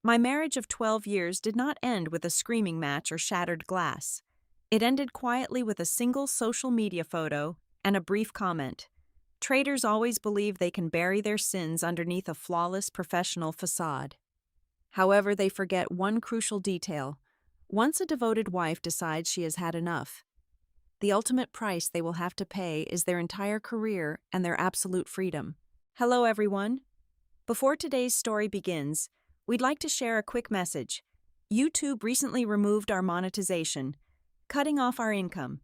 My marriage of 12 years did not end with a screaming match or shattered glass. It ended quietly with a single social media photo and a brief comment. Traders always believe they can bury their sins underneath a flawless professional facade. However, they forget one crucial detail. Once a devoted wife decides she has had enough, the ultimate price they will have to pay is their entire career and their absolute freedom. Hello, everyone. Before today's story begins, we'd like to share a quick message. YouTube recently removed our monetization, cutting off our income.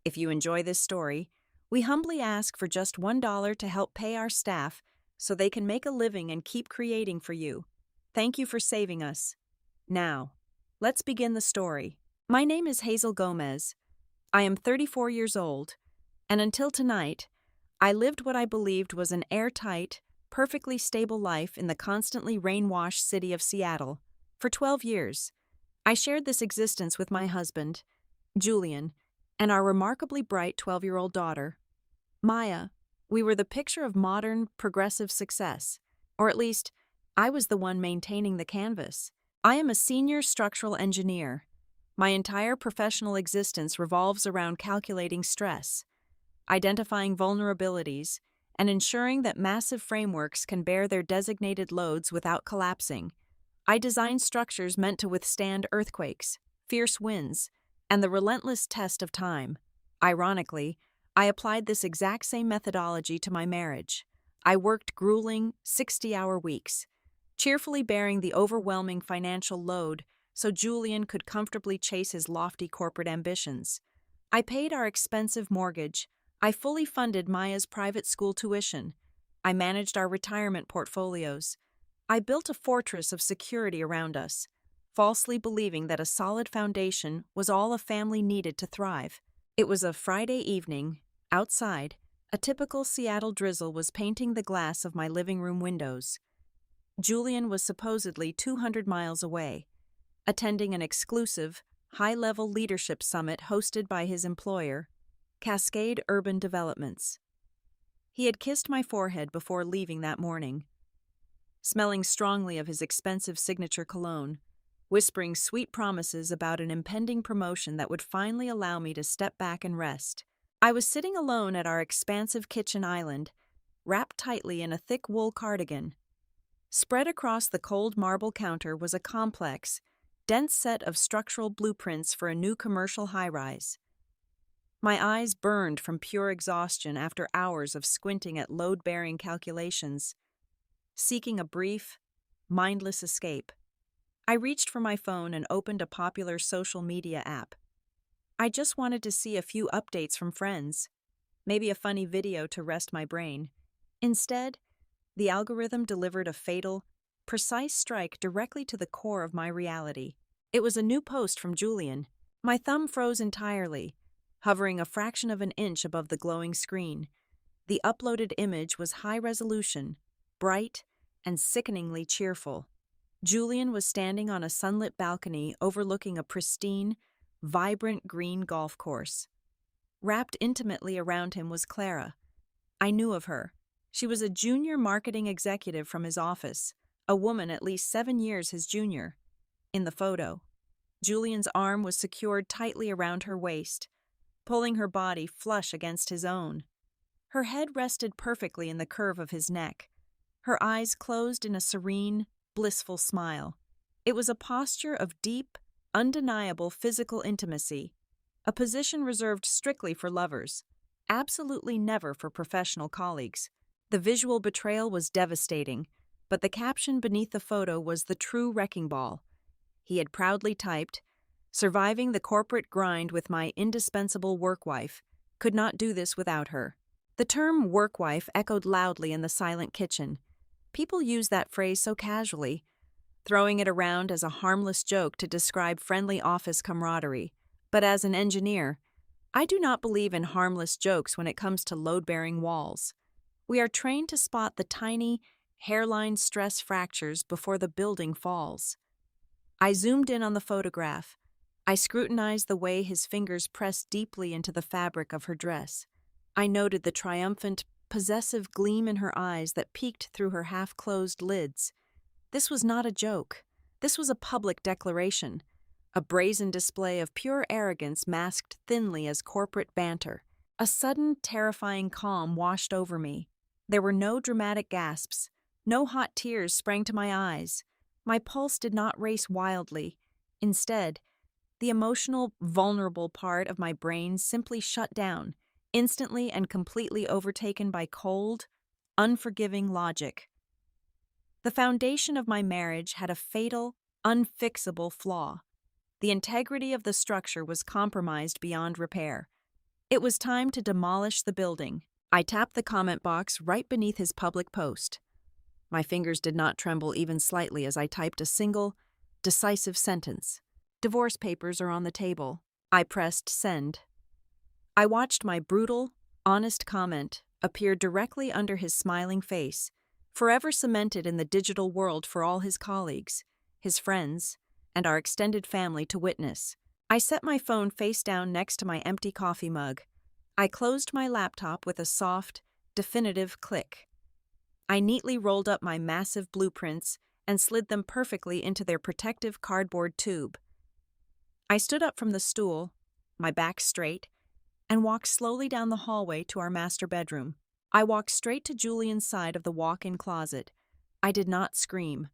If you enjoy this story, we humbly ask for just $1 to help pay our staff so they can make a living and keep creating for you. Thank you for saving us. Now, let's begin the story. My name is Hazel Gomez. I am 34 years old, and until tonight, I lived what I believed was an airtight, perfectly stable life in the constantly rain-washed city of Seattle. For 12 years, I shared this existence with my husband, Julian, and our remarkably bright 12-year-old daughter, Maya. We were the picture of modern, progressive success, or at least, I was the one maintaining the canvas. I am a senior structural engineer. My entire professional existence revolves around calculating stress, identifying vulnerabilities, and ensuring that massive frameworks can bear their designated loads without collapsing. I design structures meant to withstand earthquakes, fierce winds, and the relentless test of time. Ironically, I applied this exact same methodology to my marriage. I worked grueling, 60-hour weeks, cheerfully bearing the overwhelming financial load so Julian could comfortably chase his lofty corporate ambitions. I paid our expensive mortgage. I fully funded Maya's private school tuition. I managed our retirement portfolios. I built a fortress of security around us, falsely believing that a solid foundation was all a family needed to thrive. It was a Friday evening. Outside, a typical Seattle drizzle was painting the glass of my living room windows. Julian was supposedly 200 miles away, attending an exclusive, high-level leadership summit hosted by his employer, Cascade Urban Developments. He had kissed my forehead before leaving that morning, smelling strongly of his expensive signature cologne, whispering sweet promises about an impending promotion that would finally allow me to step back and rest. I was sitting alone at our expansive kitchen island, wrapped tightly in a thick wool cardigan. Spread across the cold marble counter was a complex, dense set of structural blueprints for a new commercial high-rise. My eyes burned from pure exhaustion after hours of squinting at load-bearing calculations, seeking a brief, mindless escape. I reached for my phone and opened a popular social media app. I just wanted to see a few updates from friends, maybe a funny video to rest my brain. Instead, the algorithm delivered a fatal, precise strike directly to the core of my reality. It was a new post from Julian. My thumb froze entirely, hovering a fraction of an inch above the glowing screen. The uploaded image was high resolution, bright, and sickeningly cheerful. Julian was standing on a sunlit balcony overlooking a pristine, vibrant green golf course. Wrapped intimately around him was Clara. I knew of her. She was a junior marketing executive from his office, a woman at least 7 years his junior. In the photo, Julian's arm was secured tightly around her waist, pulling her body flush against his own. Her head rested perfectly in the curve of his neck, her eyes closed in a serene, blissful smile. It was a posture of deep, undeniable physical intimacy, a position reserved strictly for lovers, absolutely never for professional colleagues. The visual betrayal was devastating, but the caption beneath the photo was the true wrecking ball. He had proudly typed, "Surviving the corporate grind with my indispensable workwife. Could not do this without her." The term workwife echoed loudly in the silent kitchen. People use that phrase so casually, throwing it around as a harmless joke to describe friendly office camaraderie. But as an engineer, I do not believe in harmless jokes when it comes to load-bearing walls. We are trained to spot the tiny, hairline stress fractures before the building falls. I zoomed in on the photograph. I scrutinized the way his fingers pressed deeply into the fabric of her dress. I noted the triumphant, possessive gleam in her eyes that peeked through her half-closed lids. This was not a joke. This was a public declaration, a brazen display of pure arrogance masked thinly as corporate banter. A sudden, terrifying calm washed over me. There were no dramatic gasps. No hot tears sprang to my eyes. My pulse did not race wildly. Instead, the emotional, vulnerable part of my brain simply shut down, instantly and completely overtaken by cold, unforgiving logic. The foundation of my marriage had a fatal, unfixable flaw. The integrity of the structure was compromised beyond repair. It was time to demolish the building. I tapped the comment box right beneath his public post. My fingers did not tremble even slightly as I typed a single, decisive sentence. Divorce papers are on the table. I pressed send. I watched my brutal, honest comment appear directly under his smiling face, forever cemented in the digital world for all his colleagues, his friends, and our extended family to witness. I set my phone face down next to my empty coffee mug. I closed my laptop with a soft, definitive click. I neatly rolled up my massive blueprints and slid them perfectly into their protective cardboard tube. I stood up from the stool, my back straight, and walked slowly down the hallway to our master bedroom. I walked straight to Julian's side of the walk-in closet. I did not scream.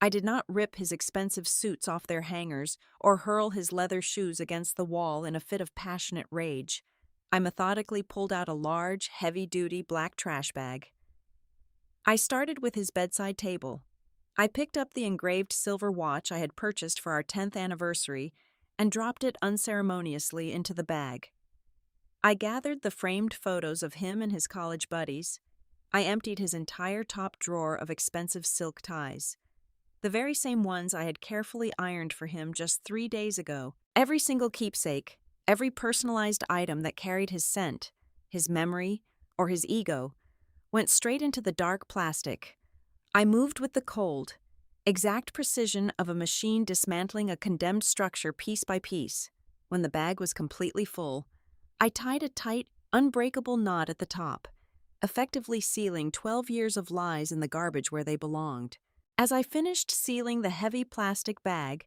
I did not rip his expensive suits off their hangers or hurl his leather shoes against the wall in a fit of passionate rage. I methodically pulled out a large, heavy-duty black trash bag. I started with his bedside table. I picked up the engraved silver watch I had purchased for our 10th anniversary and dropped it unceremoniously into the bag. I gathered the framed photos of him and his college buddies. I emptied his entire top drawer of expensive silk ties, the very same ones I had carefully ironed for him just 3 days ago. Every single keepsake, every personalized item that carried his scent, his memory, or his ego, went straight into the dark plastic. I moved with the cold, exact precision of a machine dismantling a condemned structure piece by piece. When the bag was completely full, I tied a tight, unbreakable knot at the top, effectively sealing 12 years of lies in the garbage where they belonged. As I finished sealing the heavy plastic bag,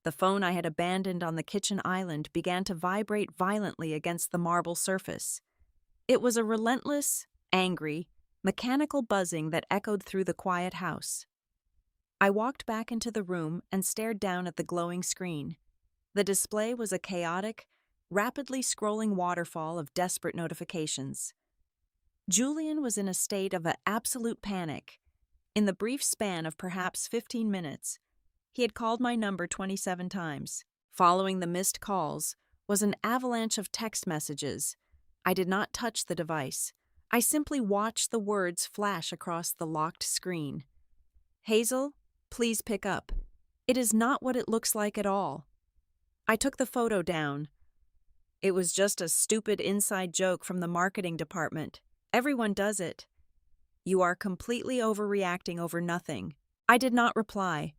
the phone I had abandoned on the kitchen island began to vibrate violently against the marble surface. It was a relentless, angry, mechanical buzzing that echoed through the quiet house. I walked back into the room and stared down at the glowing screen. The display was a chaotic, rapidly scrolling waterfall of desperate notifications. Julian was in a state of absolute panic. In the brief span of perhaps 15 minutes, he had called my number 27 times. Following the missed calls was an avalanche of text messages. I did not touch the device. I simply watched the words flash across the locked screen. Hazel, please pick up. It is not what it looks like at all. I took the photo down. It was just a stupid inside joke from the marketing department. Everyone does it. You are completely overreacting over nothing. I did not reply.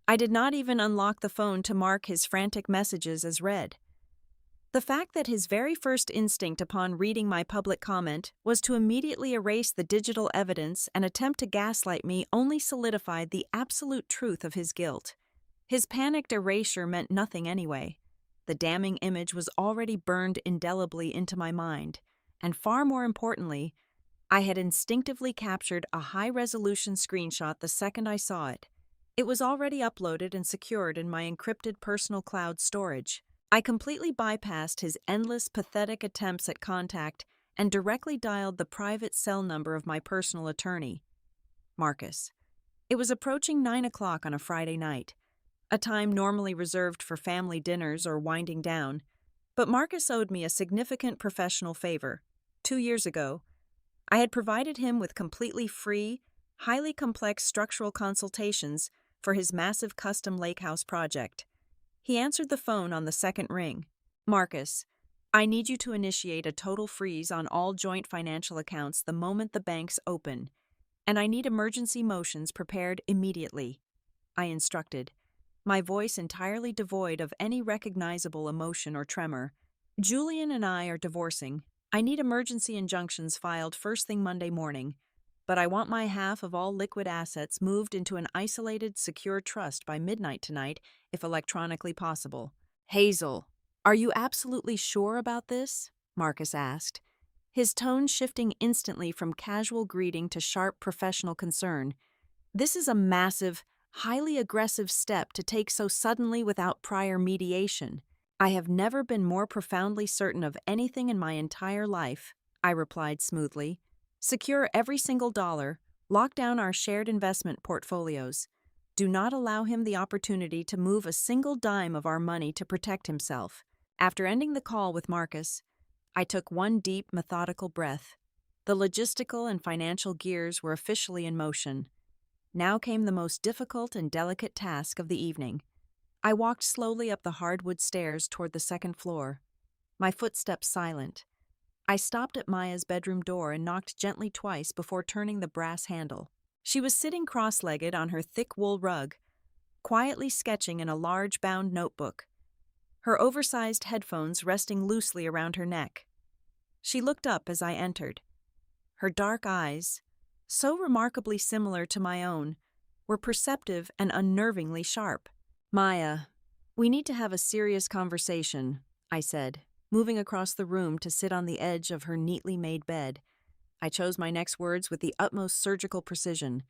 I did not even unlock the phone to mark his frantic messages as read. The fact that his very first instinct upon reading my public comment was to immediately erase the digital evidence and attempt to gaslight me only solidified the absolute truth of his guilt. His panicked erasure meant nothing anyway. The damning image was already burned indelibly into my mind, and far more importantly, I had instinctively captured a high-resolution screenshot the second I saw it. It was already uploaded and secured in my encrypted personal cloud storage. I completely bypassed his endless, pathetic attempts at contact and directly dialed the private cell number of my personal attorney, Marcus. It was approaching 9 o'clock on a Friday night, a time normally reserved for family dinners or winding down, but Marcus owed me a significant professional favor. 2 years ago, I had provided him with completely free, highly complex structural consultations for his massive custom lake house project. He answered the phone on the second ring. Marcus, I need you to initiate a total freeze on all joint financial accounts the moment the banks open, and I need emergency motions prepared immediately, I instructed, my voice entirely devoid of any recognizable emotion or tremor. Julian and I are divorcing. I need emergency injunctions filed first thing Monday morning. but I want my half of all liquid assets moved into an isolated, secure trust by midnight tonight, if electronically possible. Hazel, are you absolutely sure about this? Marcus asked, his tone shifting instantly from casual greeting to sharp professional concern. This is a massive, highly aggressive step to take so suddenly without prior mediation. I have never been more profoundly certain of anything in my entire life, I replied smoothly. Secure every single dollar, lock down our shared investment portfolios. Do not allow him the opportunity to move a single dime of our money to protect himself. After ending the call with Marcus, I took one deep, methodical breath. The logistical and financial gears were officially in motion. Now came the most difficult and delicate task of the evening. I walked slowly up the hardwood stairs toward the second floor, my footsteps silent. I stopped at Maya's bedroom door and knocked gently twice before turning the brass handle. She was sitting cross-legged on her thick wool rug, quietly sketching in a large bound notebook, her oversized headphones resting loosely around her neck. She looked up as I entered. Her dark eyes, so remarkably similar to my own, were perceptive and unnervingly sharp. Maya, we need to have a serious conversation, I said, moving across the room to sit on the edge of her neatly made bed. I chose my next words with the utmost surgical precision.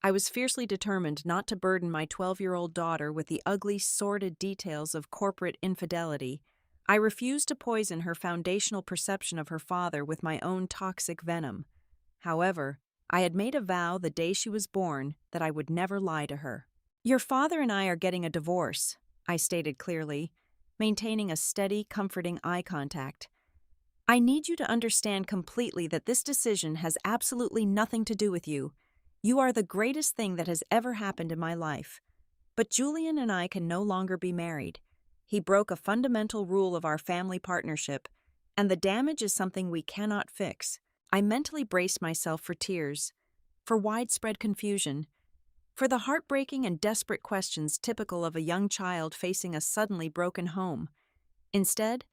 I was fiercely determined not to burden my 12-year-old daughter with the ugly, sordid details of corporate infidelity. I refused to poison her foundational perception of her father with my own toxic venom. However, I had made a vow the day she was born that I would never lie to her. Your father and I are getting a divorce, I stated clearly, maintaining a steady, comforting eye contact. I need you to understand completely that this decision has absolutely nothing to do with you. You are the greatest thing that has ever happened in my life. But Julian and I can no longer be married. He broke a fundamental rule of our family partnership, and the damage is something we cannot fix. I mentally braced myself for tears, for widespread confusion, for the heartbreaking and desperate questions typical of a young child facing a suddenly broken home. Instead,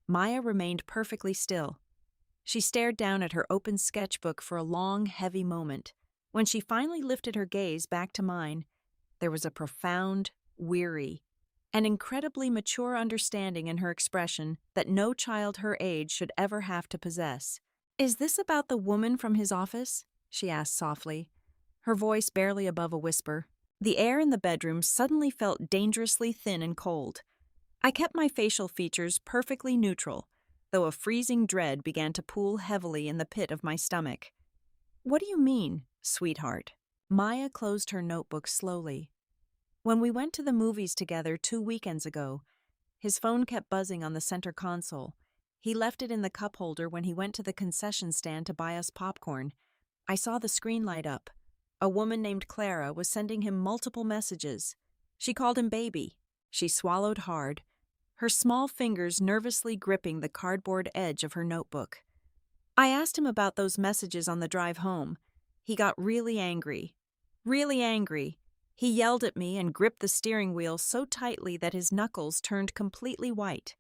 Maya remained perfectly still. She stared down at her open sketchbook for a long, heavy moment. When she finally lifted her gaze back to mine, there was a profound, weary, and incredibly mature understanding in her expression that no child her age should ever have to possess. "Is this about the woman from his office?" she asked softly, her voice barely above a whisper. The air in the bedroom suddenly felt dangerously thin and cold. I kept my facial features perfectly neutral, though a freezing dread began to pool heavily in the pit of my stomach. "What do you mean, sweetheart?" Maya closed her notebook slowly. "When we went to the movies together 2 weekends ago, his phone kept buzzing on the center console. He left it in the cup holder when he went to the concession stand to buy us popcorn. I saw the screen light up. A woman named Clara was sending him multiple messages. She called him baby." She swallowed hard, her small fingers nervously gripping the cardboard edge of her notebook. "I asked him about those messages on the drive home. He got really angry. Really angry. He yelled at me and gripped the steering wheel so tightly that his knuckles turned completely white.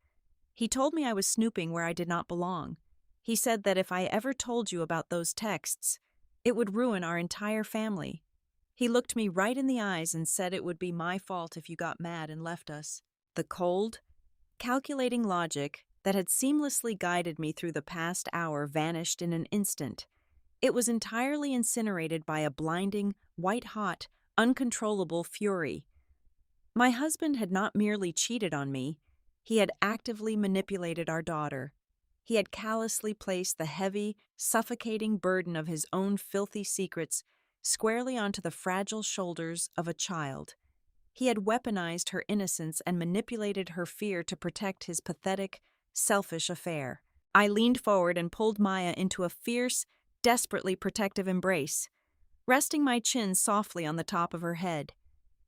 He told me I was snooping where I did not belong. He said that if I ever told you about those texts, it would ruin our entire family. He looked me right in the eyes and said it would be my fault if you got mad and left us." The cold, calculating logic that had seamlessly guided me through the past hour vanished in an instant. It was entirely incinerated by a blinding, white-hot, uncontrollable fury. My husband had not merely cheated on me, he had actively manipulated our daughter. He had callously placed the heavy, suffocating burden of his own filthy secrets squarely onto the fragile shoulders of a child. He had weaponized her innocence and manipulated her fear to protect his pathetic, selfish affair. I leaned forward and pulled Maya into a fierce, desperately protective embrace, resting my chin softly on the top of her head.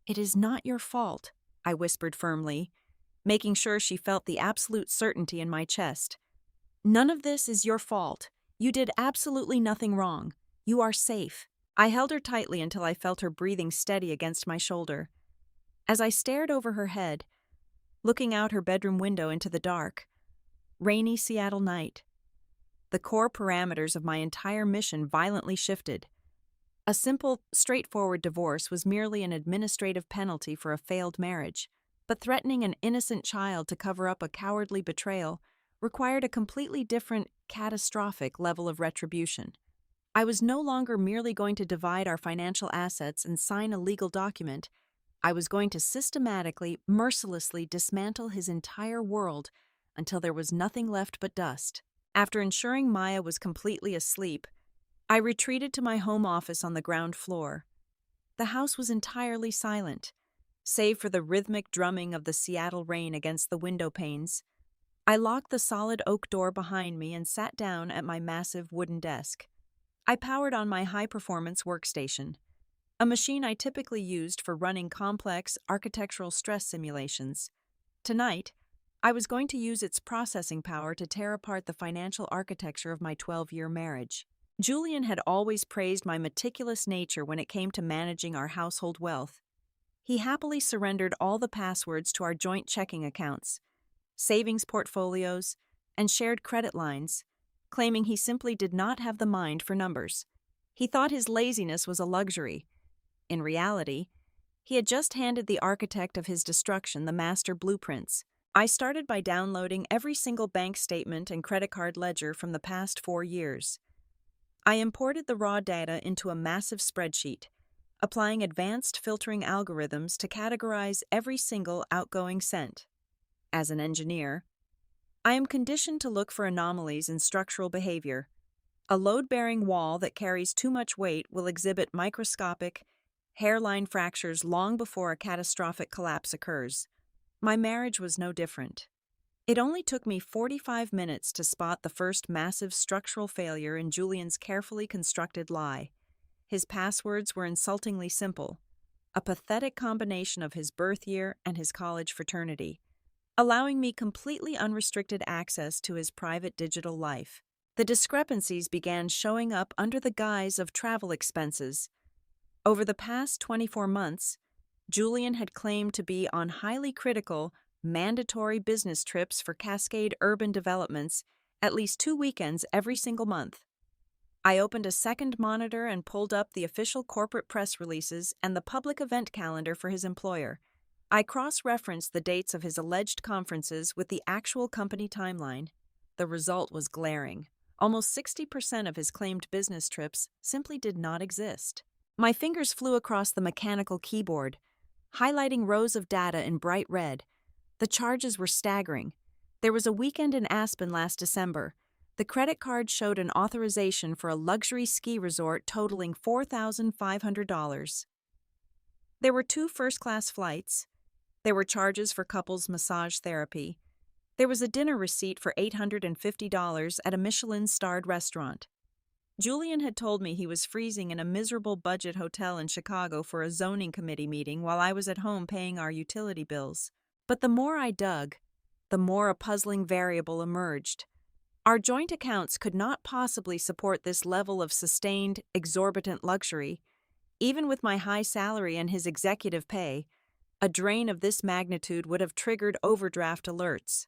"It is not your fault," I whispered firmly, making sure she felt the absolute certainty in my chest. "None of this is your fault. You did absolutely nothing wrong. You are safe." I held her tightly until I felt her breathing steady against my shoulder. As I stared over her head, looking out her bedroom window into the dark, rainy Seattle night, the core parameters of my entire mission violently shifted. A simple, straightforward divorce was merely an administrative penalty for a failed marriage, but threatening an innocent child to cover up a cowardly betrayal required a completely different, catastrophic level of retribution. I was no longer merely going to divide our financial assets and sign a legal document. I was going to systematically, mercilessly dismantle his entire world until there was nothing left but dust. After ensuring Maya was completely asleep, I retreated to my home office on the ground floor. The house was entirely silent, save for the rhythmic drumming of the Seattle rain against the window panes. I locked the solid oak door behind me and sat down at my massive wooden desk. I powered on my high-performance workstation, a machine I typically used for running complex architectural stress simulations. Tonight, I was going to use its processing power to tear apart the financial architecture of my 12-year marriage. Julian had always praised my meticulous nature when it came to managing our household wealth. He happily surrendered all the passwords to our joint checking accounts, savings portfolios, and shared credit lines, claiming he simply did not have the mind for numbers. He thought his laziness was a luxury. In reality, he had just handed the architect of his destruction the master blueprints. I started by downloading every single bank statement and credit card ledger from the past 4 years. I imported the raw data into a massive spreadsheet, applying advanced filtering algorithms to categorize every single outgoing cent. As an engineer, I am conditioned to look for anomalies in structural behavior. A load-bearing wall that carries too much weight will exhibit microscopic, hairline fractures long before a catastrophic collapse occurs. My marriage was no different. It only took me 45 minutes to spot the first massive structural failure in Julian's carefully constructed lie. His passwords were insultingly simple, a pathetic combination of his birth year and his college fraternity, allowing me completely unrestricted access to his private digital life. The discrepancies began showing up under the guise of travel expenses. Over the past 24 months, Julian had claimed to be on highly critical, mandatory business trips for Cascade Urban Developments at least 2 weekends every single month. I opened a second monitor and pulled up the official corporate press releases and the public event calendar for his employer. I cross-referenced the dates of his alleged conferences with the actual company timeline. The result was glaring. Almost 60% of his claimed business trips simply did not exist. My fingers flew across the mechanical keyboard, highlighting rows of data in bright red. The charges were staggering. There was a weekend in Aspen last December. The credit card showed an authorization for a luxury ski resort totaling $4,500. There were 2 first-class flights. There were charges for couples massage therapy. There was a dinner receipt for $850 at a Michelin-starred restaurant. Julian had told me he was freezing in a miserable budget hotel in Chicago for a zoning committee meeting while I was at home paying our utility bills. But the more I dug, the more a puzzling variable emerged. Our joint accounts could not possibly support this level of sustained, exorbitant luxury. Even with my high salary and his executive pay, a drain of this magnitude would have triggered overdraft alerts.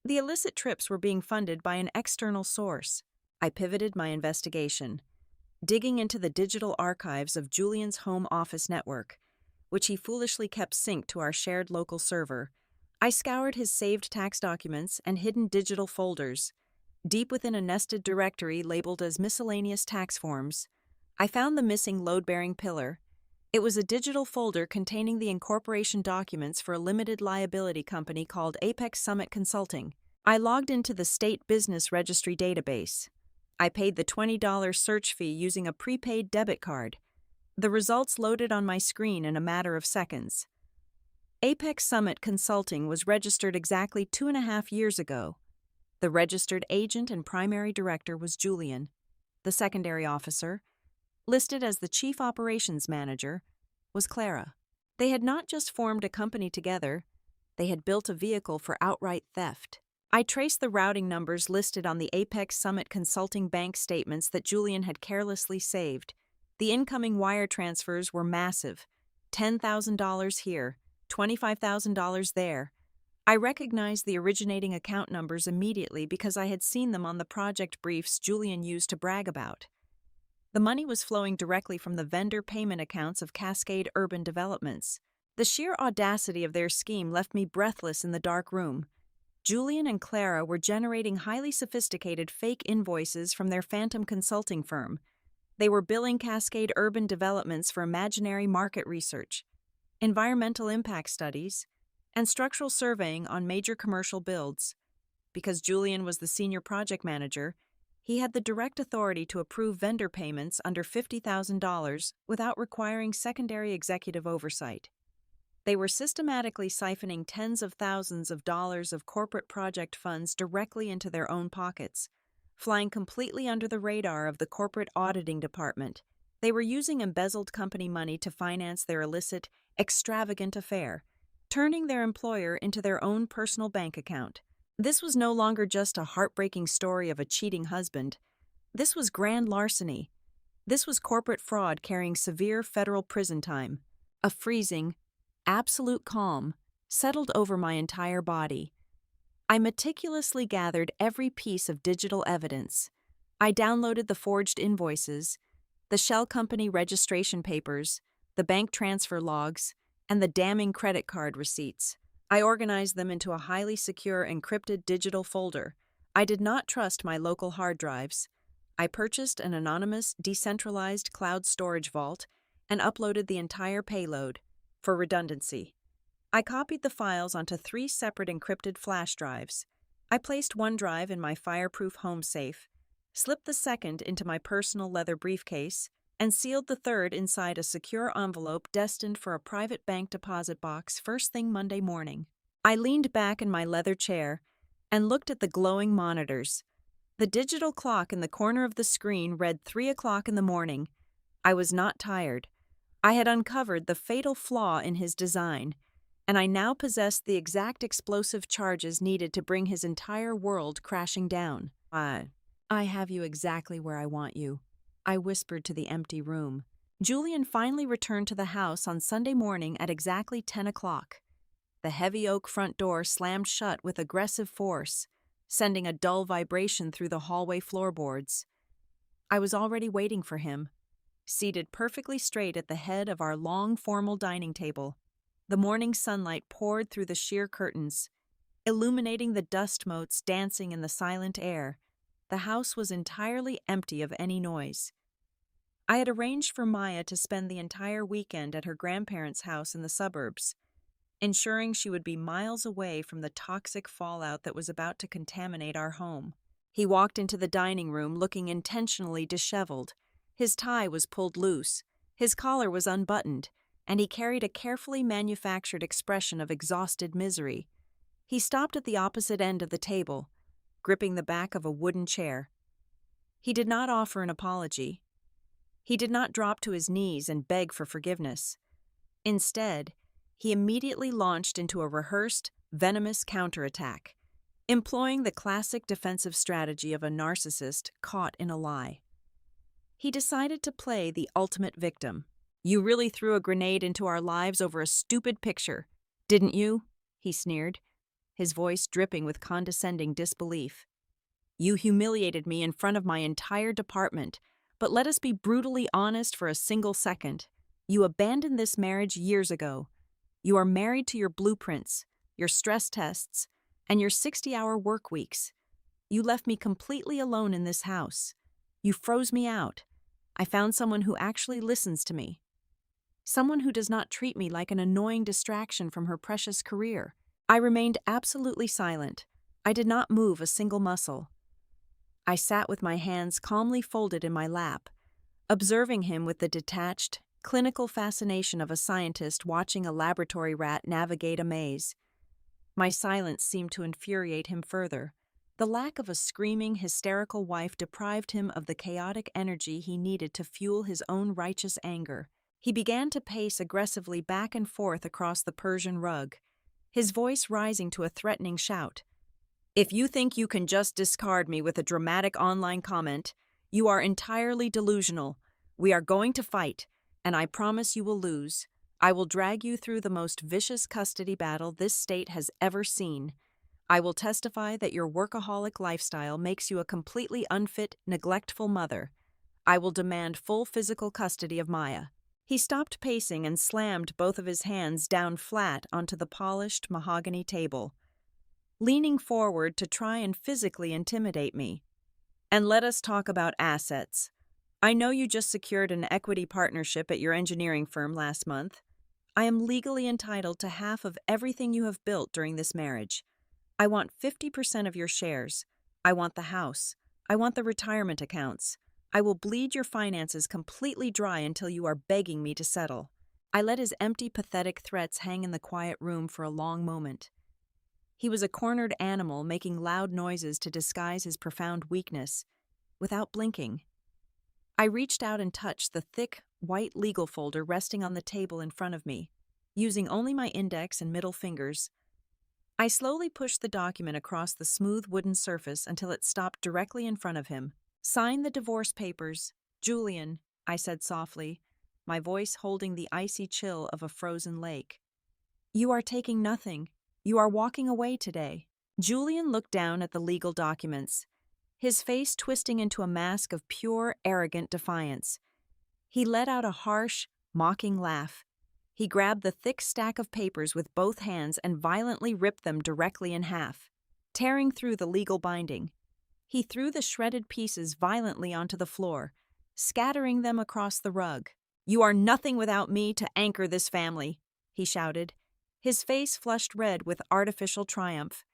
The illicit trips were being funded by an external source. I pivoted my investigation, digging into the digital archives of Julian's home office network, which he foolishly kept synced to our shared local server. I scoured his saved tax documents and hidden digital folders. Deep within a nested directory labeled as miscellaneous tax forms, I found the missing load-bearing pillar. It was a digital folder containing the incorporation documents for a limited liability company called Apex Summit Consulting. I logged into the state business registry database. I paid the $20 search fee using a prepaid debit card. The results loaded on my screen in a matter of seconds. Apex Summit Consulting was registered exactly 2.5 years ago. The registered agent and primary director was Julian. The secondary officer, listed as the chief operations manager, was Clara. They had not just formed a company together, they had built a vehicle for outright theft. I traced the routing numbers listed on the Apex Summit Consulting bank statements that Julian had carelessly saved. The incoming wire transfers were massive. $10,000 here, $25,000 there. I recognized the originating account numbers immediately because I had seen them on the project briefs Julian used to brag about. The money was flowing directly from the vendor payment accounts of Cascade Urban Developments. The sheer audacity of their scheme left me breathless in the dark room. Julian and Clara were generating highly sophisticated fake invoices from their phantom consulting firm. They were billing Cascade Urban Developments for imaginary market research, environmental impact studies, and structural surveying on major commercial builds. Because Julian was the senior project manager, he had the direct authority to approve vendor payments under $50,000 without requiring secondary executive oversight. They were systematically siphoning tens of thousands of dollars of corporate project funds directly into their own pockets, flying completely under the radar of the corporate auditing department. They were using embezzled company money to finance their illicit, extravagant affair, turning their employer into their own personal bank account. This was no longer just a heartbreaking story of a cheating husband. This was grand larceny. This was corporate fraud carrying severe federal prison time. A freezing, absolute calm settled over my entire body. I meticulously gathered every piece of digital evidence. I downloaded the forged invoices, the shell company registration papers, the bank transfer logs, and the damning credit card receipts. I organized them into a highly secure encrypted digital folder. I did not trust my local hard drives. I purchased an anonymous, decentralized cloud storage vault and uploaded the entire payload, for redundancy. I copied the files onto 3 separate encrypted flash drives. I placed one drive in my fireproof home safe, slipped the second into my personal leather briefcase, and sealed the third inside a secure envelope destined for a private bank deposit box first thing Monday morning. I leaned back in my leather chair and looked at the glowing monitors. The digital clock in the corner of the screen read 3 o'clock in the morning. I was not tired. I had uncovered the fatal flaw in his design, and I now possessed the exact explosive charges needed to bring his entire world crashing down. I have you exactly where I want you, I whispered to the empty room. Julian finally returned to the house on Sunday morning at exactly 10 o'clock. The heavy oak front door slammed shut with aggressive force, sending a dull vibration through the hallway floorboards. I was already waiting for him, seated perfectly straight at the head of our long, formal dining table. The morning sunlight poured through the sheer curtains, illuminating the dust motes dancing in the silent air. The house was entirely empty of any noise. I had arranged for Maya to spend the entire weekend at her grandparents' house in the suburbs, ensuring she would be miles away from the toxic fallout that was about to contaminate our home. He walked into the dining room looking intentionally disheveled. His tie was pulled loose, his collar was unbuttoned, and he carried a carefully manufactured expression of exhausted misery. He stopped at the opposite end of the table, gripping the back of a wooden chair. He did not offer an apology. He did not drop to his knees and beg for forgiveness. Instead, he immediately launched into a rehearsed, venomous counterattack, employing the classic defensive strategy of a narcissist caught in a lie. He decided to play the ultimate victim. "You really threw a grenade into our lives over a stupid picture, didn't you?" he sneered, his voice dripping with condescending disbelief. "You humiliated me in front of my entire department, but let us be brutally honest for a single second. You abandoned this marriage years ago. You are married to your blueprints, your stress tests, and your 60-hour work weeks. You left me completely alone in this house. You froze me out. I found someone who actually listens to me. Someone who does not treat me like an annoying distraction from her precious career." I remained absolutely silent. I did not move a single muscle. I sat with my hands calmly folded in my lap, observing him with the detached, clinical fascination of a scientist watching a laboratory rat navigate a maze. My silence seemed to infuriate him further. The lack of a screaming, hysterical wife deprived him of the chaotic energy he needed to fuel his own righteous anger. He began to pace aggressively back and forth across the Persian rug, his voice rising to a threatening shout. "If you think you can just discard me with a dramatic online comment, you are entirely delusional. We are going to fight, and I promise you will lose. I will drag you through the most vicious custody battle this state has ever seen. I will testify that your workaholic lifestyle makes you a completely unfit, neglectful mother. I will demand full physical custody of Maya. He stopped pacing and slammed both of his hands down flat onto the polished mahogany table, leaning forward to try and physically intimidate me. And let us talk about assets. I know you just secured an equity partnership at your engineering firm last month. I am legally entitled to half of everything you have built during this marriage. I want 50% of your shares. I want the house. I want the retirement accounts. I will bleed your finances completely dry until you are begging me to settle. I let his empty, pathetic threats hang in the quiet room for a long moment. He was a cornered animal making loud noises to disguise his profound weakness, without blinking. I reached out and touched the thick, white legal folder resting on the table in front of me, using only my index and middle fingers. I slowly pushed the document across the smooth wooden surface until it stopped directly in front of him. "Sign the divorce papers, Julian," I said softly, my voice holding the icy chill of a frozen lake. "You are taking nothing. You are walking away today." Julian looked down at the legal documents, his face twisting into a mask of pure, arrogant defiance. He let out a harsh, mocking laugh. He grabbed the thick stack of papers with both hands and violently ripped them directly in half, tearing through the legal binding. He threw the shredded pieces violently onto the floor, scattering them across the rug. "You are nothing without me to anchor this family," he shouted, his face flushed red with artificial triumph.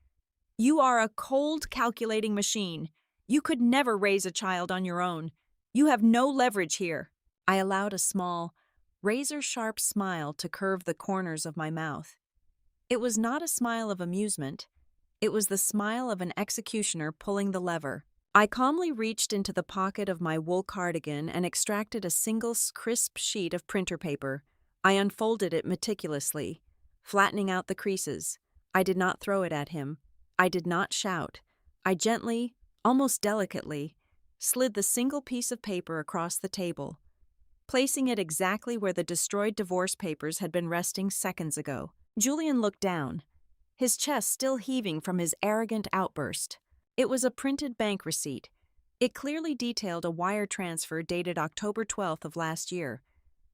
"You are a cold, calculating machine. You could never raise a child on your own. You have no leverage here." I allowed a small, razor-sharp smile to curve the corners of my mouth. It was not a smile of amusement. It was the smile of an executioner pulling the lever. I calmly reached into the pocket of my wool cardigan and extracted a single crisp sheet of printer paper. I unfolded it meticulously, flattening out the creases. I did not throw it at him. I did not shout. I gently, almost delicately, slid the single piece of paper across the table, placing it exactly where the destroyed divorce papers had been resting seconds ago. Julian looked down, his chest still heaving from his arrogant outburst. It was a printed bank receipt. It clearly detailed a wire transfer dated October 12th of last year.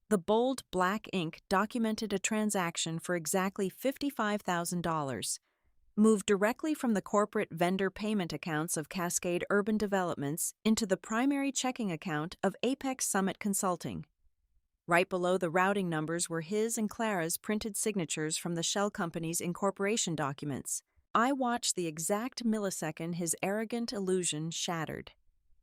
The bold black ink documented a transaction for exactly $55,000, moved directly from the corporate vendor payment accounts of Cascade Urban Developments into the primary checking account of Apex Summit Consulting. Right below the routing numbers were his and Clara's printed signatures from the shell company's incorporation documents. I watched the exact millisecond his arrogant illusion shattered.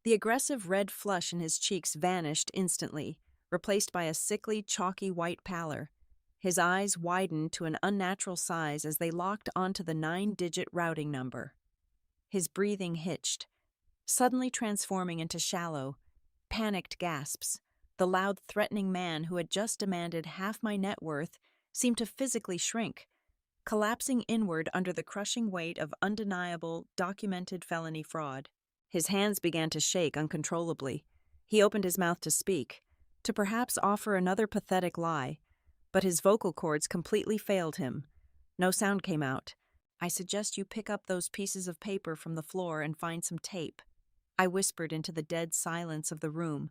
The aggressive red flush in his cheeks vanished instantly, replaced by a sickly, chalky white pallor. His eyes widened to an unnatural size as they locked onto the 9-digit routing number. His breathing hitched, suddenly transforming into shallow, panicked gasps. The loud, threatening man who had just demanded half my net worth seemed to physically shrink, collapsing inward under the crushing weight of undeniable, documented felony fraud. His hands began to shake uncontrollably. He opened his mouth to speak, to perhaps offer another pathetic lie, but his vocal cords completely failed him. No sound came out. "I suggest you pick up those pieces of paper from the floor and find some tape," I whispered into the dead silence of the room.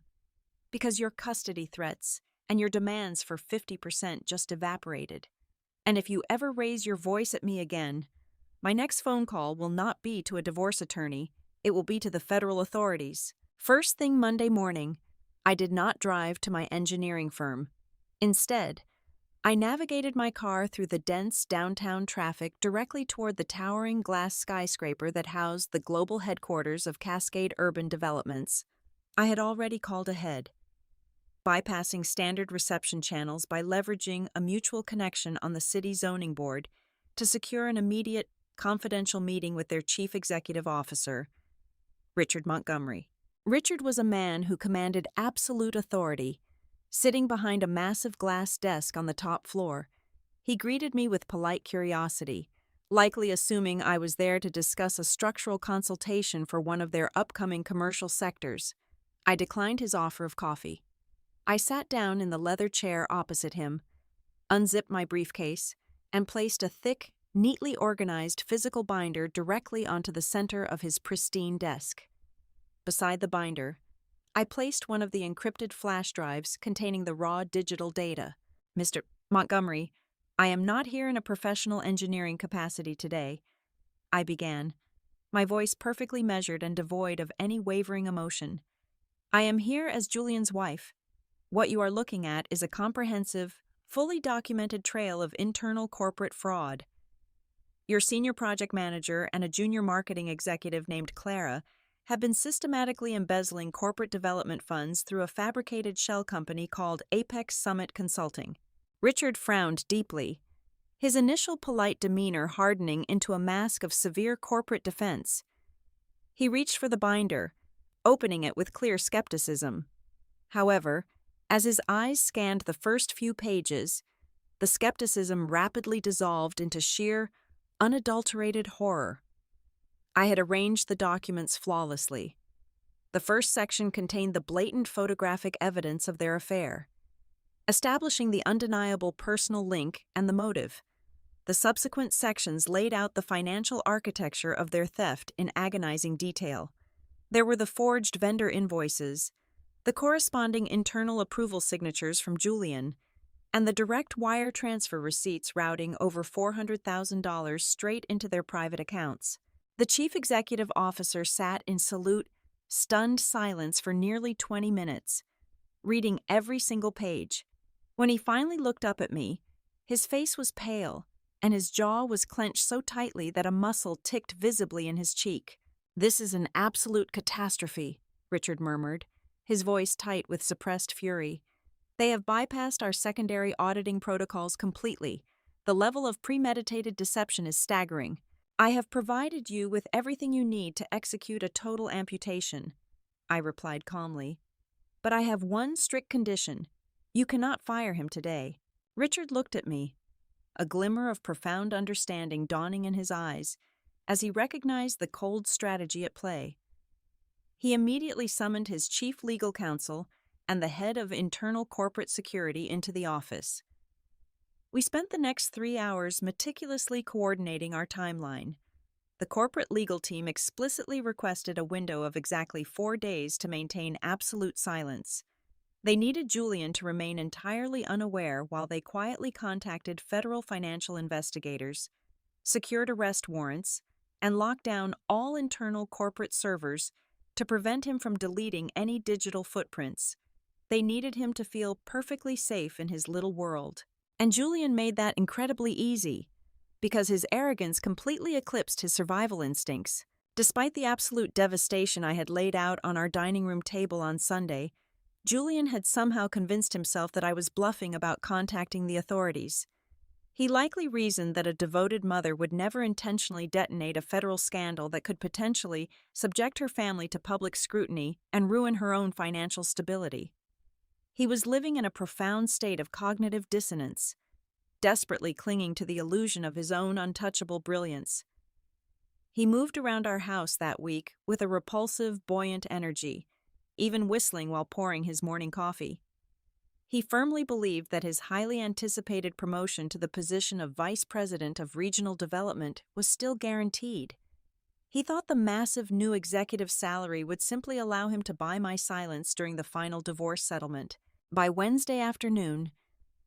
"Because your custody threats and your demands for 50% just evaporated. And if you ever raise your voice at me again, my next phone call will not be to a divorce attorney, it will be to the federal authorities." First thing Monday morning, I did not drive to my engineering firm. Instead, I navigated my car through the dense downtown traffic directly toward the towering glass skyscraper that housed the global headquarters of Cascade Urban Developments. I had already called ahead, bypassing standard reception channels by leveraging a mutual connection on the city zoning board to secure an immediate, confidential meeting with their chief executive officer, Richard Montgomery. Richard was a man who commanded absolute authority. Sitting behind a massive glass desk on the top floor, he greeted me with polite curiosity, likely assuming I was there to discuss a structural consultation for one of their upcoming commercial sectors. I declined his offer of coffee. I sat down in the leather chair opposite him, unzipped my briefcase, and placed a thick, neatly organized physical binder directly onto the center of his pristine desk. Beside the binder, I placed one of the encrypted flash drives containing the raw digital data. Mr. Montgomery, I am not here in a professional engineering capacity today, I began, my voice perfectly measured and devoid of any wavering emotion. I am here as Julian's wife. What you are looking at is a comprehensive, fully documented trail of internal corporate fraud. Your senior project manager and a junior marketing executive named Clara have been systematically embezzling corporate development funds through a fabricated shell company called Apex Summit Consulting. Richard frowned deeply, his initial polite demeanor hardening into a mask of severe corporate defense. He reached for the binder, opening it with clear skepticism. However, as his eyes scanned the first few pages, the skepticism rapidly dissolved into sheer, unadulterated horror. I had arranged the documents flawlessly. The first section contained the blatant photographic evidence of their affair, establishing the undeniable personal link and the motive. The subsequent sections laid out the financial architecture of their theft in agonizing detail. There were the forged vendor invoices, the corresponding internal approval signatures from Julian, and the direct wire transfer receipts routing over $400,000 straight into their private accounts. The chief executive officer sat in stunned silence for nearly 20 minutes, reading every single page. When he finally looked up at me, his face was pale, and his jaw was clenched so tightly that a muscle ticked visibly in his cheek. "This is an absolute catastrophe," Richard murmured, his voice tight with suppressed fury. "They have bypassed our secondary auditing protocols completely. The level of premeditated deception is staggering. I have provided you with everything you need to execute a total amputation," I replied calmly. "But I have one strict condition. You cannot fire him today." Richard looked at me, a glimmer of profound understanding dawning in his eyes as he recognized the cold strategy at play. He immediately summoned his chief legal counsel and the head of internal corporate security into the office. We spent the next 3 hours meticulously coordinating our timeline. The corporate legal team explicitly requested a window of exactly 4 days to maintain absolute silence. They needed Julian to remain entirely unaware while they quietly contacted federal financial investigators, secured arrest warrants, and locked down all internal corporate servers to prevent him from deleting any digital footprints. They needed him to feel perfectly safe in his little world. And Julian made that incredibly easy, because his arrogance completely eclipsed his survival instincts. Despite the absolute devastation I had laid out on our dining room table on Sunday, Julian had somehow convinced himself that I was bluffing about contacting the authorities. He likely reasoned that a devoted mother would never intentionally detonate a federal scandal that could potentially subject her family to public scrutiny and ruin her own financial stability. He was living in a profound state of cognitive dissonance, desperately clinging to the illusion of his own untouchable brilliance. He moved around our house that week with a repulsive, buoyant energy, even whistling while pouring his morning coffee. He firmly believed that his highly anticipated promotion to the position of Vice President of Regional Development was still guaranteed. He thought the massive new executive salary would simply allow him to buy my silence during the final divorce settlement. By Wednesday afternoon,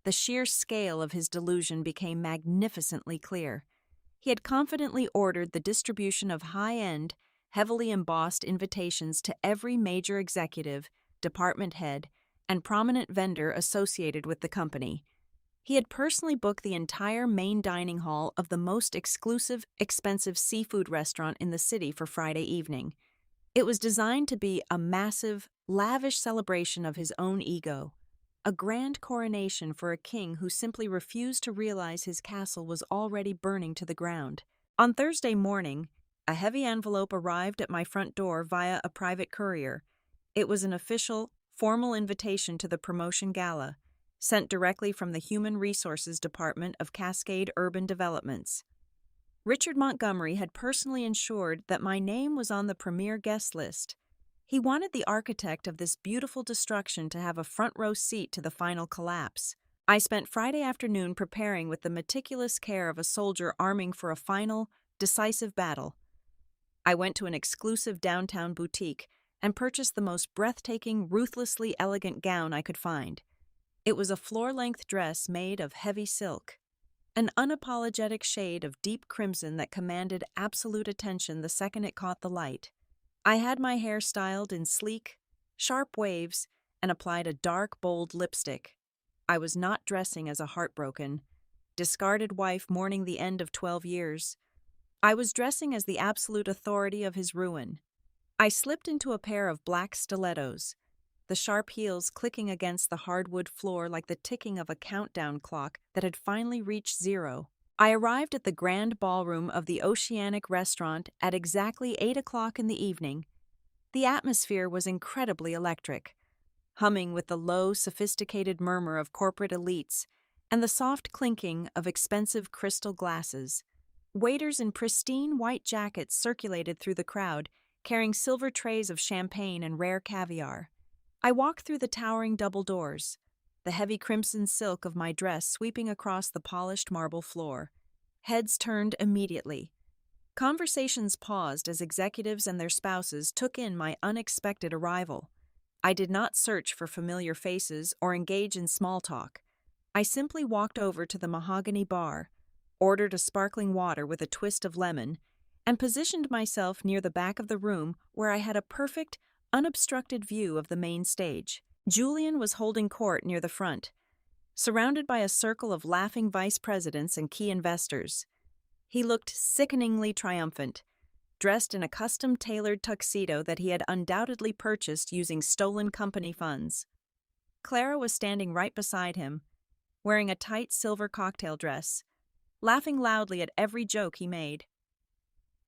the sheer scale of his delusion became magnificently clear. He had confidently ordered the distribution of high-end, heavily embossed invitations to every major executive, department head, and prominent vendor associated with the company. He had personally booked the entire main dining hall of the most exclusive, expensive seafood restaurant in the city for Friday evening. It was designed to be a massive, lavish celebration of his own ego, a grand coronation for a king who simply refused to realize his castle was already burning to the ground. On Thursday morning, a heavy envelope arrived at my front door via a private courier. It was an official, formal invitation to the promotion gala, sent directly from the Human Resources Department of Cascade Urban Developments. Richard Montgomery had personally ensured that my name was on the premier guest list. He wanted the architect of this beautiful destruction to have a front-row seat to the final collapse. I spent Friday afternoon preparing with the meticulous care of a soldier arming for a final, decisive battle. I went to an exclusive downtown boutique and purchased the most breathtaking, ruthlessly elegant gown I could find. It was a floor-length dress made of heavy silk, an unapologetic shade of deep crimson that commanded absolute attention the second it caught the light. I had my hair styled in sleek, sharp waves and applied a dark, bold lipstick. I was not dressing as a heartbroken, discarded wife mourning the end of 12 years. I was dressing as the absolute authority of his ruin. I slipped into a pair of black stilettos, the sharp heels clicking against the hardwood floor like the ticking of a countdown clock that had finally reached 0. I arrived at the grand ballroom of the Oceanic restaurant at exactly 8 o'clock in the evening. The atmosphere was incredibly electric, humming with the low, sophisticated murmur of corporate elites and the soft clinking of expensive crystal glasses. Waiters in pristine white jackets circulated through the crowd, carrying silver trays of champagne and rare caviar. I walked through the towering double doors, the heavy crimson silk of my dress sweeping across the polished marble floor. Heads turned immediately. Conversations paused as executives and their spouses took in my unexpected arrival. I did not search for familiar faces or engage in small talk. I simply walked over to the mahogany bar, ordered a sparkling water with a twist of lemon, and positioned myself near the back of the room where I had a perfect, unobstructed view of the main stage. Julian was holding court near the front, surrounded by a circle of laughing vice presidents and key investors. He looked sickeningly triumphant, dressed in a custom-tailored tuxedo that he had undoubtedly purchased using stolen company funds. Clara was standing right beside him, wearing a tight silver cocktail dress, laughing loudly at every joke he made.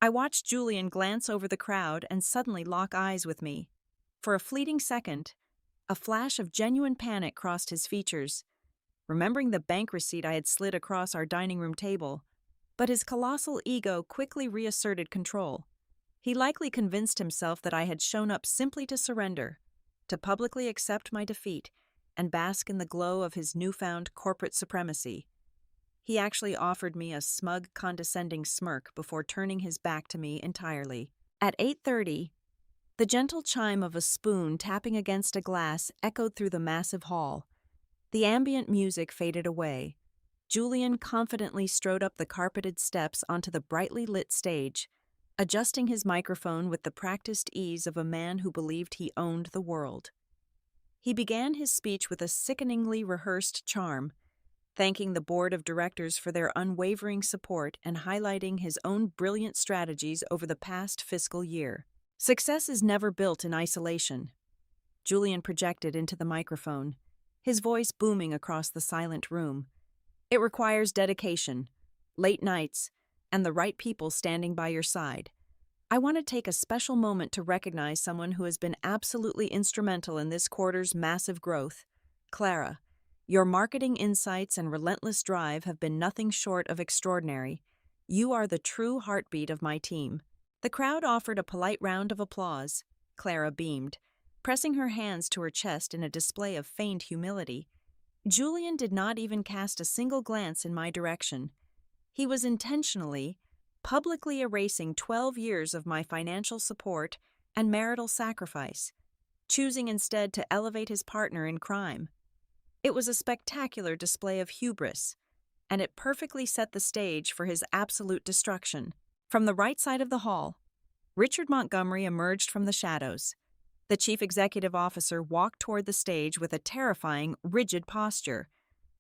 I watched Julian glance over the crowd and suddenly lock eyes with me. For a fleeting second, a flash of genuine panic crossed his features, remembering the bank receipt I had slid across our dining room table. But his colossal ego quickly reasserted control. He likely convinced himself that I had shown up simply to surrender, to publicly accept my defeat, and bask in the glow of his newfound corporate supremacy. He actually offered me a smug, condescending smirk before turning his back to me entirely. At 8:30, the gentle chime of a spoon tapping against a glass echoed through the massive hall. The ambient music faded away. Julian confidently strode up the carpeted steps onto the brightly lit stage, adjusting his microphone with the practiced ease of a man who believed he owned the world. He began his speech with a sickeningly rehearsed charm, thanking the board of directors for their unwavering support and highlighting his own brilliant strategies over the past fiscal year. Success is never built in isolation, Julian projected into the microphone, his voice booming across the silent room. It requires dedication, late nights, and the right people standing by your side. I want to take a special moment to recognize someone who has been absolutely instrumental in this quarter's massive growth. Clara, your marketing insights and relentless drive have been nothing short of extraordinary. You are the true heartbeat of my team. The crowd offered a polite round of applause. Clara beamed, pressing her hands to her chest in a display of feigned humility. Julian did not even cast a single glance in my direction. He was intentionally, publicly erasing 12 years of my financial support and marital sacrifice, choosing instead to elevate his partner in crime. It was a spectacular display of hubris, and it perfectly set the stage for his absolute destruction. From the right side of the hall, Richard Montgomery emerged from the shadows. The chief executive officer walked toward the stage with a terrifying, rigid posture.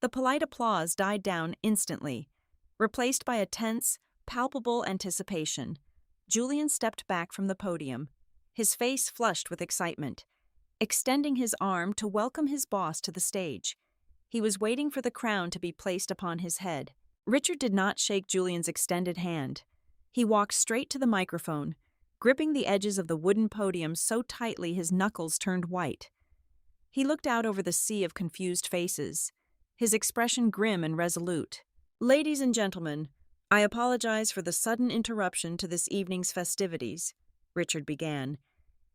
The polite applause died down instantly, replaced by a tense, palpable anticipation. Julian stepped back from the podium, his face flushed with excitement, extending his arm to welcome his boss to the stage. He was waiting for the crown to be placed upon his head. Richard did not shake Julian's extended hand. He walked straight to the microphone, gripping the edges of the wooden podium so tightly his knuckles turned white. He looked out over the sea of confused faces, his expression grim and resolute. "Ladies and gentlemen, I apologize for the sudden interruption to this evening's festivities," Richard began,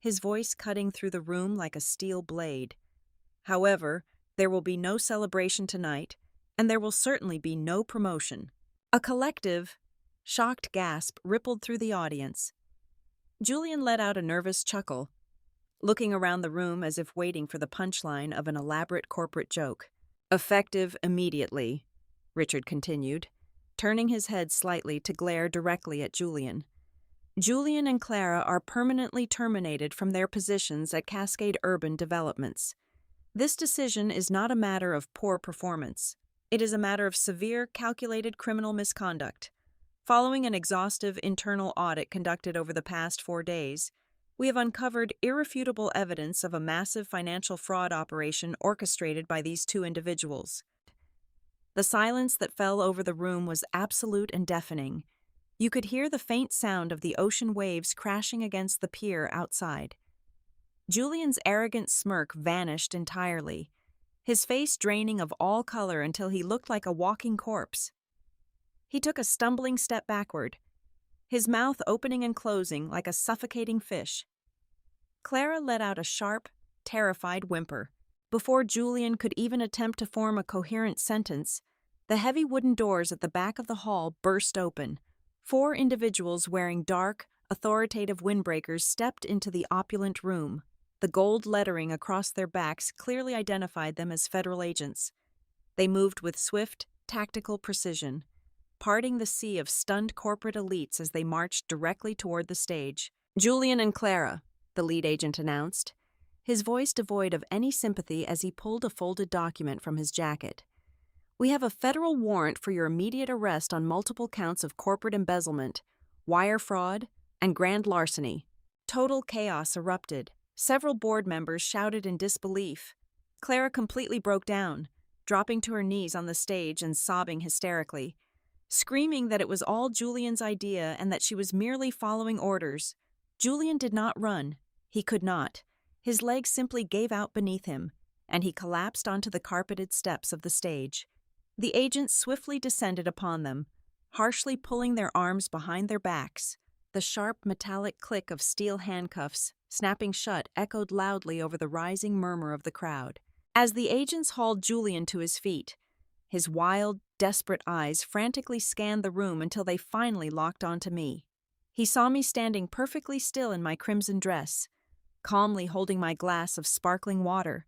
his voice cutting through the room like a steel blade. "However, there will be no celebration tonight, and there will certainly be no promotion." A collective, shocked gasp rippled through the audience. Julian let out a nervous chuckle. looking around the room as if waiting for the punchline of an elaborate corporate joke. "Effective immediately," Richard continued, turning his head slightly to glare directly at Julian. "Julian and Clara are permanently terminated from their positions at Cascade Urban Developments. This decision is not a matter of poor performance. It is a matter of severe, calculated criminal misconduct. Following an exhaustive internal audit conducted over the past 4 days, we have uncovered irrefutable evidence of a massive financial fraud operation orchestrated by these two individuals." The silence that fell over the room was absolute and deafening. You could hear the faint sound of the ocean waves crashing against the pier outside. Julian's arrogant smirk vanished entirely, his face draining of all color until he looked like a walking corpse. He took a stumbling step backward, his mouth opening and closing like a suffocating fish. Clara let out a sharp, terrified whimper. Before Julian could even attempt to form a coherent sentence, the heavy wooden doors at the back of the hall burst open. 4 individuals wearing dark, authoritative windbreakers stepped into the opulent room. The gold lettering across their backs clearly identified them as federal agents. They moved with swift, tactical precision, parting the sea of stunned corporate elites as they marched directly toward the stage. "Julian and Clara," the lead agent announced, his voice devoid of any sympathy as he pulled a folded document from his jacket. "We have a federal warrant for your immediate arrest on multiple counts of corporate embezzlement, wire fraud, and grand larceny." Total chaos erupted. Several board members shouted in disbelief. Clara completely broke down, dropping to her knees on the stage and sobbing hysterically, screaming that it was all Julian's idea and that she was merely following orders. Julian did not run. He could not. His legs simply gave out beneath him, and he collapsed onto the carpeted steps of the stage. The agents swiftly descended upon them, harshly pulling their arms behind their backs. The sharp metallic click of steel handcuffs, snapping shut, echoed loudly over the rising murmur of the crowd. As the agents hauled Julian to his feet, his wild, desperate eyes frantically scanned the room until they finally locked onto me. He saw me standing perfectly still in my crimson dress, calmly holding my glass of sparkling water.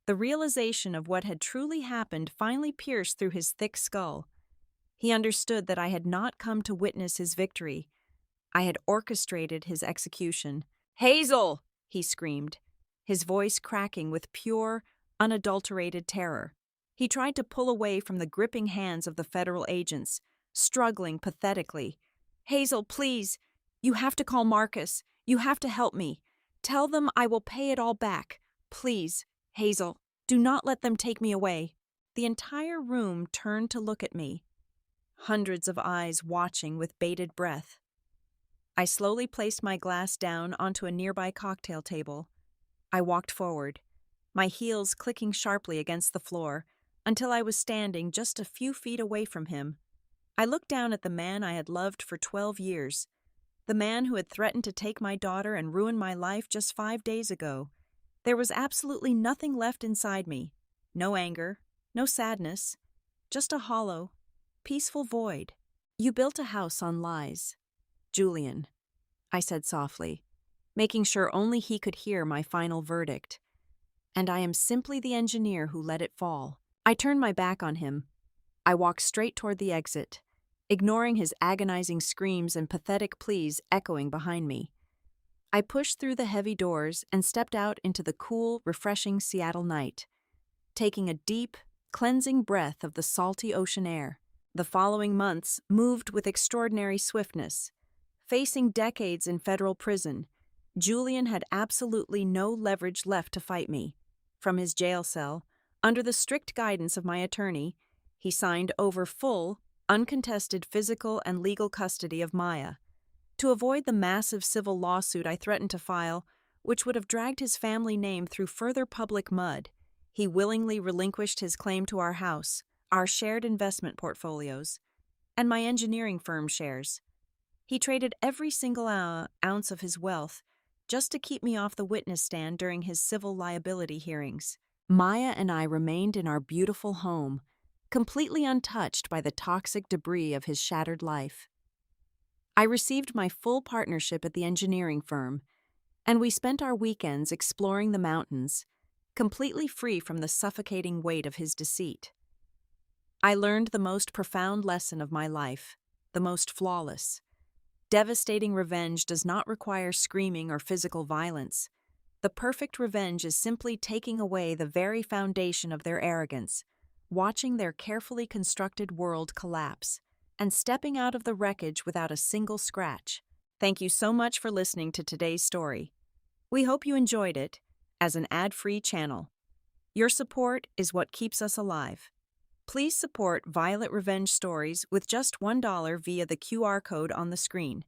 The realization of what had truly happened finally pierced through his thick skull. He understood that I had not come to witness his victory. I had orchestrated his execution. "Hazel!" he screamed, his voice cracking with pure, unadulterated terror. He tried to pull away from the gripping hands of the federal agents, struggling pathetically. "Hazel, please! You have to call Marcus. You have to help me. Tell them I will pay it all back. Please, Hazel, do not let them take me away." The entire room turned to look at me, hundreds of eyes watching with bated breath. I slowly placed my glass down onto a nearby cocktail table. I walked forward, my heels clicking sharply against the floor, until I was standing just a few feet away from him. I looked down at the man I had loved for 12 years, the man who had threatened to take my daughter and ruin my life just 5 days ago. There was absolutely nothing left inside me. No anger, no sadness, just a hollow, peaceful void. "You built a house on lies, Julian," I said softly, making sure only he could hear my final verdict. "And I am simply the engineer who let it fall." I turned my back on him. I walked straight toward the exit, ignoring his agonizing screams and pathetic pleas echoing behind me. I pushed through the heavy doors and stepped out into the cool, refreshing Seattle night, taking a deep, cleansing breath of the salty ocean air. The following months moved with extraordinary swiftness. Facing decades in federal prison, Julian had absolutely no leverage left to fight me. From his jail cell, under the strict guidance of my attorney, he signed over full, uncontested physical and legal custody of Maya. To avoid the massive civil lawsuit I threatened to file, which would have dragged his family name through further public mud, he willingly relinquished his claim to our house, our shared investment portfolios, and my engineering firm shares. He traded every single ounce of his wealth just to keep me off the witness stand during his civil liability hearings. Maya and I remained in our beautiful home, completely untouched by the toxic debris of his shattered life. I received my full partnership at the engineering firm, and we spent our weekends exploring the mountains, completely free from the suffocating weight of his deceit. I learned the most profound lesson of my life, the most flawless. Devastating revenge does not require screaming or physical violence. The perfect revenge is simply taking away the very foundation of their arrogance, watching their carefully constructed world collapse, and stepping out of the wreckage without a single scratch. Thank you so much for listening to today's story. We hope you enjoyed it as an ad-free channel. Your support is what keeps us alive. Please support Violet Revenge Stories with just $1 via the QR code on the screen,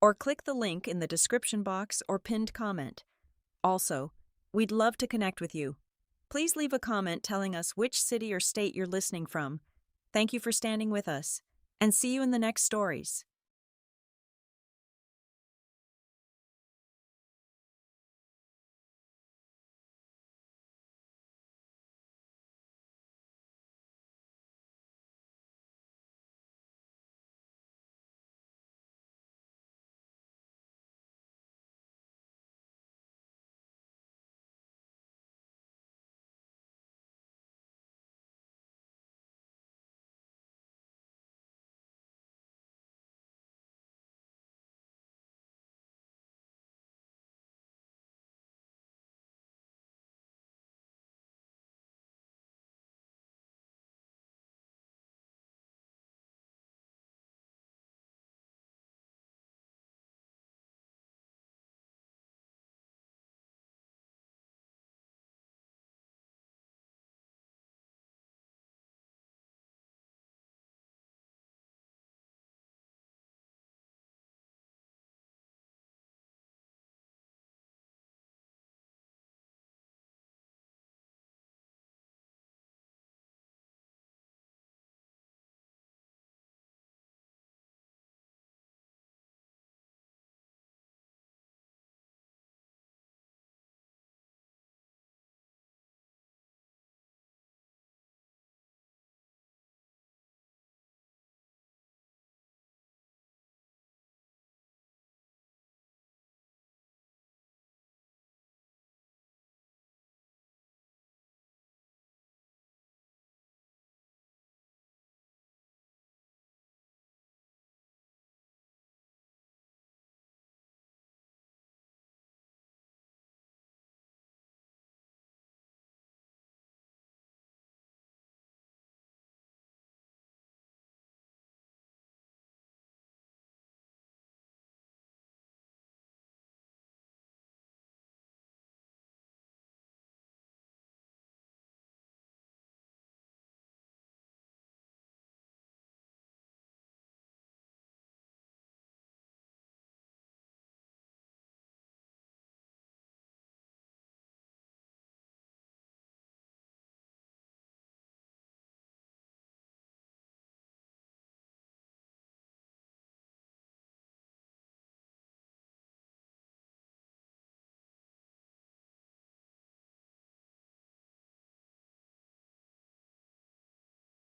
or click the link in the description box or pinned comment. Also, we'd love to connect with you. Please leave a comment telling us which city or state you're listening from. Thank you for standing with us, and see you in the next stories.